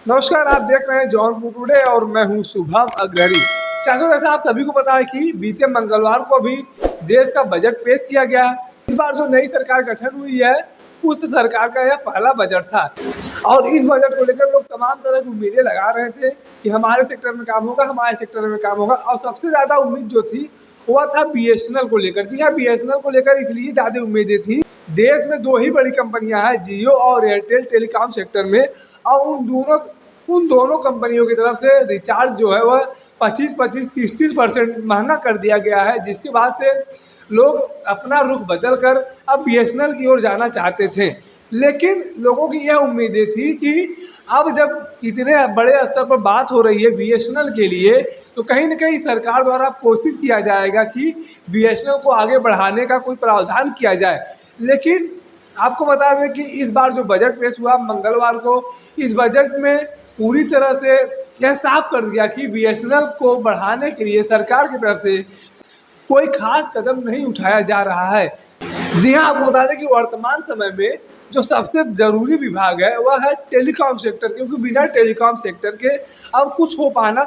नमस्कार, आप देख रहे हैं जौनपुर टुडे और मैं हूं शुभम अग्रणी। साथियों, वैसे आप सभी को पता है कि बीते मंगलवार को भी देश का बजट पेश किया गया। इस बार जो नई सरकार गठन हुई है उस सरकार का यह पहला बजट था और इस बजट को लेकर लोग तमाम तरह की उम्मीदें लगा रहे थे कि हमारे सेक्टर में काम होगा, हमारे सेक्टर में काम होगा। और सबसे ज़्यादा उम्मीद जो थी वह था बीएसएनएल को लेकर। जी हाँ, बीएसएनएल को लेकर इसलिए ज़्यादा उम्मीदें थी। देश में दो ही बड़ी कंपनियां हैं, जियो और एयरटेल टेलीकॉम सेक्टर में, और उन दोनों कंपनियों की तरफ से रिचार्ज जो है वह 25-25, 30-30% महंगा कर दिया गया है, जिसके बाद से लोग अपना रुख बदल कर अब बीएसएनएल की ओर जाना चाहते थे। लेकिन लोगों की यह उम्मीदें थी कि अब जब इतने बड़े स्तर पर बात हो रही है बीएसएनएल के लिए, तो कहीं न कहीं सरकार द्वारा कोशिश किया जाएगा कि बीएसएनएल को आगे बढ़ाने का कोई प्रावधान किया जाए। लेकिन आपको बता दें कि इस बार जो बजट पेश हुआ मंगलवार को, इस बजट में पूरी तरह से यह साफ कर दिया कि बीएसएनएल को बढ़ाने के लिए सरकार की तरफ से कोई खास कदम नहीं उठाया जा रहा है। जी हाँ, आपको बता दें कि वर्तमान समय में जो सबसे ज़रूरी विभाग है वह है टेलीकॉम सेक्टर, क्योंकि बिना टेलीकॉम सेक्टर के अब कुछ हो पाना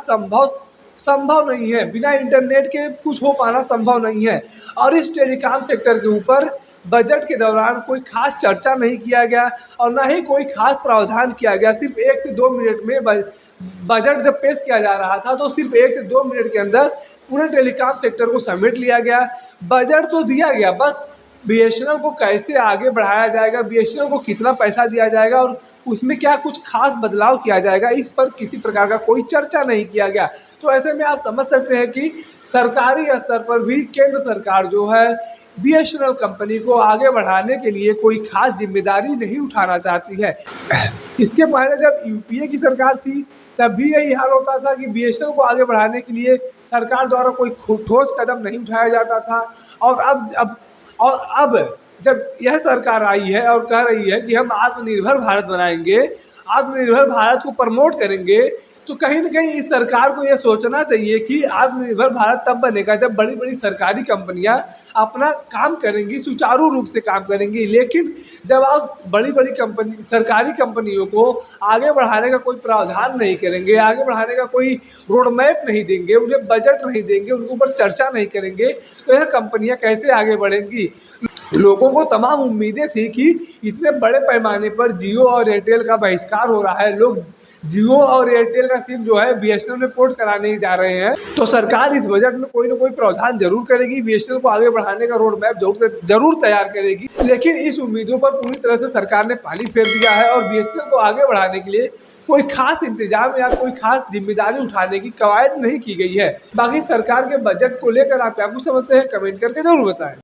संभव नहीं है। बिना इंटरनेट के कुछ हो पाना संभव नहीं है। और इस टेलीकॉम सेक्टर के ऊपर बजट के दौरान कोई खास चर्चा नहीं किया गया और ना ही कोई खास प्रावधान किया गया। सिर्फ 1 से 2 मिनट में बजट जब पेश किया जा रहा था तो सिर्फ 1 से 2 मिनट के अंदर पूरे टेलीकॉम सेक्टर को समेट लिया गया। बजट तो दिया गया, बस बीएसएनएल को कैसे आगे बढ़ाया जाएगा, बीएसएनएल को कितना पैसा दिया जाएगा और उसमें क्या कुछ खास बदलाव किया जाएगा, इस पर किसी प्रकार का कोई चर्चा नहीं किया गया। तो ऐसे में आप समझ सकते हैं कि सरकारी स्तर पर भी केंद्र सरकार जो है बीएसएनएल कंपनी को आगे बढ़ाने के लिए कोई खास जिम्मेदारी नहीं उठाना चाहती है। इसके पहले जब यूपीए की सरकार थी तब भी यही हाल होता था कि बीएसएनएल को आगे बढ़ाने के लिए सरकार द्वारा कोई ठोस कदम नहीं उठाया जाता था। और अब जब यह सरकार आई है और कह रही है कि हम आत्मनिर्भर भारत बनाएंगे, आत्मनिर्भर भारत को प्रमोट करेंगे, तो कहीं न कहीं इस सरकार को यह सोचना चाहिए कि आत्मनिर्भर भारत तब बनेगा जब बड़ी-बड़ी सरकारी कंपनियां अपना काम करेंगी, सुचारू रूप से काम करेंगी। लेकिन जब आप बड़ी-बड़ी सरकारी कंपनियों को आगे बढ़ाने का कोई प्रावधान नहीं करेंगे, आगे बढ़ाने का कोई रोड मैप नहीं देंगे, उन्हें बजट नहीं देंगे, उनके ऊपर चर्चा नहीं करेंगे, तो यह कंपनियां कैसे आगे बढ़ेंगी। लोगों को तमाम उम्मीदें थी कि इतने बड़े पैमाने पर जियो और एयरटेल का बहिष्कार हो रहा है, लोग जियो और एयरटेल का सिम जो है बीएसएनएल में पोर्ट कराने जा रहे हैं, तो सरकार इस बजट में कोई ना कोई प्रावधान जरूर करेगी, बीएसएनएल को आगे बढ़ाने का रोड मैप जरूर तैयार करेगी। लेकिन इस उम्मीदों पर पूरी तरह से सरकार ने पानी फेर दिया है और बीएसएनएल को आगे बढ़ाने के लिए कोई खास इंतजाम या कोई खास जिम्मेदारी उठाने की कवायद नहीं की गई है। बाकी सरकार के बजट को लेकर आप क्या कुछ समझते हैं, कमेंट करके जरूर बताएं।